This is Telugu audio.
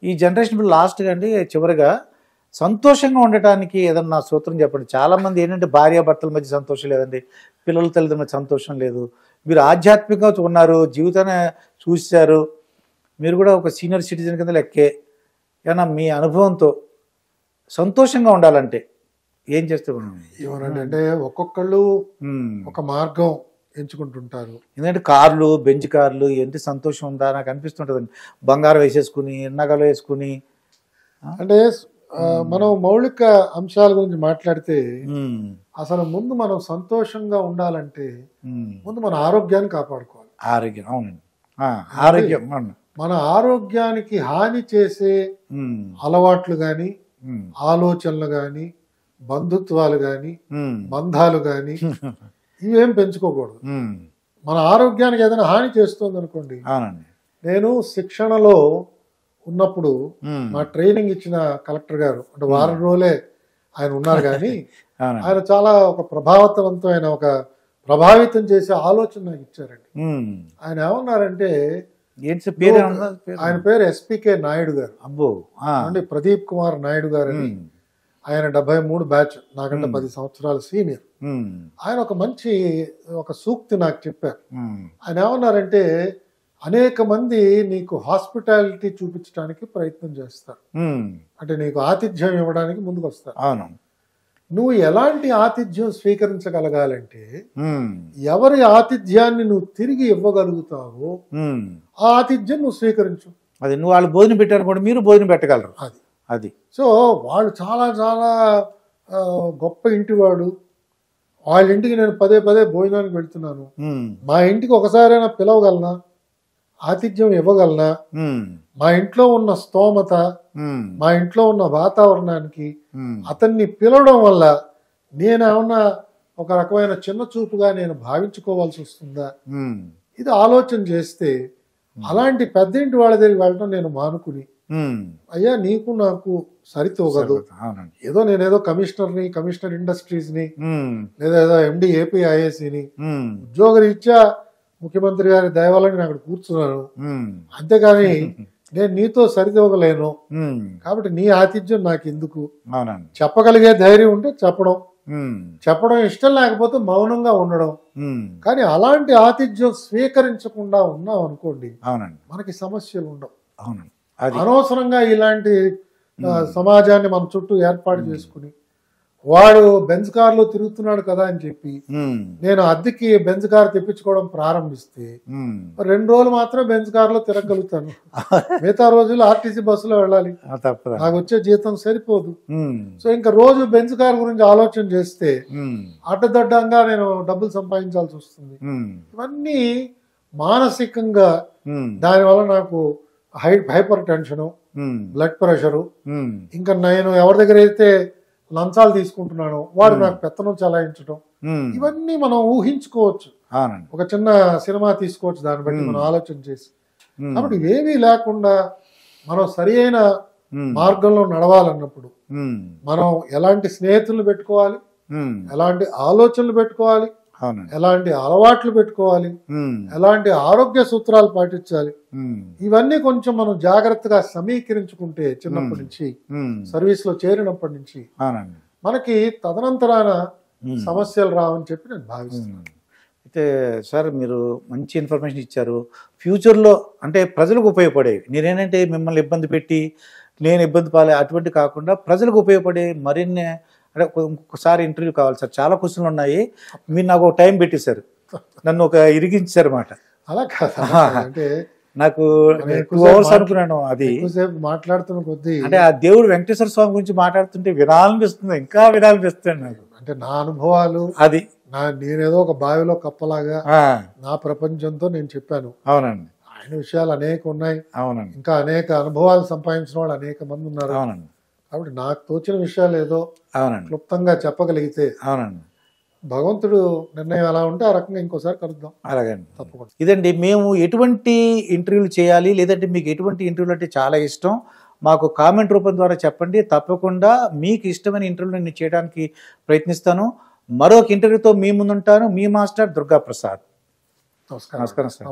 ఈ జనరేషన్ ఇప్పుడు లాస్ట్గా అండి చివరిగా సంతోషంగా ఉండటానికి ఏదన్నా సూత్రం చెప్పండి. చాలామంది ఏంటంటే భార్యాభర్తల మధ్య సంతోషం లేదండి, పిల్లల తల్లిదండ్రుల మధ్య సంతోషం లేదు. మీరు ఆధ్యాత్మికంగా ఉన్నారు, జీవితాన్ని చూశారు, మీరు కూడా ఒక సీనియర్ సిటిజన్ కింద లెక్కే. ఏమన్నా మీ అనుభవంతో సంతోషంగా ఉండాలంటే ఏం చేస్తే ఏమనండి అంటే ఒక్కొక్కళ్ళు ఒక మార్గం ఎంచుకుంటుంటారు. ఎందుకంటే కార్లు, బెంచ్ కార్లు ఏంటి సంతోషం ఉందా నాకు అనిపిస్తుంటుందండి. బంగారం వేసేసుకుని, నగలు వేసుకుని. అంటే మనం మౌలిక అంశాల గురించి మాట్లాడితే అసలు ముందు మనం సంతోషంగా ఉండాలంటే ముందు మన ఆరోగ్యాన్ని కాపాడుకోవాలి. ఆరోగ్యం, అవునండి, ఆరోగ్యం. మన ఆరోగ్యానికి హాని చేసే అలవాట్లు గాని, ఆలోచనలు గాని, బంధుత్వాలు గాని, బంధాలు గాని ఇవేం పెంచుకోకూడదు. మన ఆరోగ్యానికి ఏదైనా హాని చేస్తుంది అనుకోండి. నేను శిక్షణలో ఉన్నప్పుడు మా ట్రైనింగ్ ఇచ్చిన కలెక్టర్ గారు అంటే వారం రోజులే ఆయన ఉన్నారు, కానీ ఆయన చాలా ఒక ప్రభావితవంతమైన ఒక ప్రభావితం చేసే ఆలోచన నాకు ఇచ్చారండి. ఆయన ఏమన్నారంటే, ఆయన పేరు ఎస్పీకే నాయుడు గారు. అంటే ప్రదీప్ కుమార్ నాయుడు గారు అని. ఆయన 73 బ్యాచ్, నాకంటే 10 సంవత్సరాలు సీనియర్. ఆయన ఒక మంచి ఒక సూక్తి నాకు చెప్పారు. ఆయన ఏమన్నారంటే, అనేక మంది నీకు హాస్పిటాలిటీ చూపించడానికి ప్రయత్నం చేస్తారు, అంటే నీకు ఆతిథ్యం ఇవ్వడానికి ముందుకు వస్తారు. నువ్వు ఎలాంటి ఆతిథ్యం స్వీకరించగలగాలంటే ఎవరి ఆతిథ్యాన్ని నువ్వు తిరిగి ఇవ్వగలుగుతావో ఆ ఆతిథ్యం నువ్వు స్వీకరించు. అది నువ్వు వాళ్ళు భోజనం పెట్టారు కూడా మీరు భోజనం పెట్టగలరు. అది సో వాళ్ళు చాలా చాలా గొప్ప ఇంటివాడు, వాళ్ళ ఇంటికి నేను పదే పదే భోజనానికి వెళ్తున్నాను, మా ఇంటికి ఒకసారైనా పిలవగలనా, ఆతిథ్యం ఇవ్వగలనా, మా ఇంట్లో ఉన్న స్తోమత, మా ఇంట్లో ఉన్న వాతావరణానికి అతన్ని పిలవడం వల్ల నేనేమన్నా ఒక రకమైన చిన్న చూపుగా నేను భావించుకోవాల్సి వస్తుందా, ఇది ఆలోచన చేస్తే అలాంటి పెద్ద ఇంటి వాళ్ళ దగ్గరికి వెళ్ళడం నేను మానుకుని, అయ్యా నీకు నాకు సరితూగదు, ఏదో నేనేదో కమిషనర్ని, కమిషనర్ ఇండస్ట్రీస్ని, లేదా ఏదో ఎండి ఏపీఐఏసీని ఉద్యోగరీత్యా ముఖ్యమంత్రి గారి దయవల్ల నేను అక్కడ కూర్చున్నాను, అంతేగాని నేను నీతో సరితూగలేను, కాబట్టి నీ ఆతిథ్యం నాకు ఎందుకు, చెప్పగలిగే ధైర్యం ఉంటే చెప్పడం, చెప్పడం ఇష్టం లేకపోతే మౌనంగా ఉండడం. కానీ అలాంటి ఆతిథ్యం స్వీకరించకుండా ఉన్నాం అనుకోండి, మనకి సమస్యలు ఉండవు. అనవసరంగా ఇలాంటి సమాజాన్ని మన చుట్టూ ఏర్పాటు చేసుకుని వాడు బెంజ్ కార్లో తిరుగుతున్నాడు కదా అని చెప్పి నేను అద్దెకి బెంజ్ కార్ తెప్పించుకోవడం ప్రారంభిస్తే 2 రోజులు మాత్రం బెంజ్ కార్లో తిరగలుగుతాను, మిగతా రోజులు ఆర్టీసీ బస్సులో వెళ్ళాలి, నాకు వచ్చే జీతం సరిపోదు. సో ఇంకా రోజు బెంజ్ కార్ గురించి ఆలోచన చేస్తే అడ్డదడ్డంగా నేను డబ్బులు సంపాదించాల్సి వస్తుంది. ఇవన్నీ మానసికంగా దానివల్ల నాకు హైపర్ టెన్షను, బ్లడ్ ప్రెషరు, ఇంకా నేను ఎవరి దగ్గర అయితే లంచాలు తీసుకుంటున్నాను వాడు నాకు పెత్తనం చలాయించడం, ఇవన్నీ మనం ఊహించుకోవచ్చు. ఒక చిన్న సినిమా తీసుకోవచ్చు దాన్ని బట్టి మనం ఆలోచన చేసి. కాబట్టి ఇవేమీ లేకుండా మనం సరి అయిన మార్గంలో నడవాలన్నప్పుడు మనం ఎలాంటి స్నేహితులను పెట్టుకోవాలి, ఎలాంటి ఆలోచనలు పెట్టుకోవాలి, ఎలాంటి అలవాట్లు పెట్టుకోవాలి, ఎలాంటి ఆరోగ్య సూత్రాలు పాటించాలి, ఇవన్నీ కొంచెం మనం జాగ్రత్తగా సమీకరించుకుంటే చిన్నప్పటి నుంచి సర్వీస్ లో చేరినప్పటి నుంచి మనకి తదనంతరాన సమస్యలు రావని చెప్పి నేను భావిస్తున్నాను. అయితే సార్ మీరు మంచి ఇన్ఫర్మేషన్ ఇచ్చారు. ఫ్యూచర్లో అంటే ప్రజలకు ఉపయోగపడేవి, నేనేంటంటే మిమ్మల్ని ఇబ్బంది పెట్టి నేను ఇబ్బంది పాలే అటువంటి కాకుండా ప్రజలకు ఉపయోగపడే మరిన్ని, అంటే ఇంకొకసారి ఇంటర్వ్యూ కావాలి సార్, చాలా క్వశ్చన్లు ఉన్నాయి, మీరు నాకు ఒక టైం పెట్టేశారు, నన్ను ఒక ఇరిగించారు అన్నమాట. అలా కాదు అంటే నాకు 2 hours అనుకున్నాను, అది మాట్లాడుతున్న కొద్దీ అంటే ఆ దేవుడు వెంకటేశ్వర స్వామి గురించి మాట్లాడుతుంటే వినాలనిపిస్తుంది, ఇంకా వినాలనిపిస్తుంది నాకు. అంటే నా అనుభవాలు, అది నేనేదో ఒక బావిలో కప్పలాగా నా ప్రపంచంతో నేను చెప్పాను. అవునండి, ఆయన విషయాలు అనేక ఉన్నాయి. అవునండి, ఇంకా అనేక అనుభవాలు సంపాదించిన వాళ్ళు అనేక మంది ఉన్నారు. అవునండి, కాబట్టి నాకు తోచిన విషయాలు ఏదో క్లుప్తంగా చెప్పగలిగితే, అవునండి, భగవంతుడు నిర్ణయం ఎలా ఉంటే ఆ రకంగా ఇంకోసారి కలుద్దాం. అలాగండి, తప్పకుండా. ఇదండి, మేము ఎటువంటి ఇంటర్వ్యూలు చేయాలి, లేదంటే మీకు ఎటువంటి ఇంటర్వ్యూలు అంటే చాలా ఇష్టం, మాకు కామెంట్ రూపం ద్వారా చెప్పండి. తప్పకుండా మీకు ఇష్టమైన ఇంటర్వ్యూలు నేను చేయడానికి ప్రయత్నిస్తాను. మరొక ఇంటర్వ్యూతో మీ ముందుంటాను. మీ మాస్టర్ దుర్గా ప్రసాద్. నమస్కారం సార్.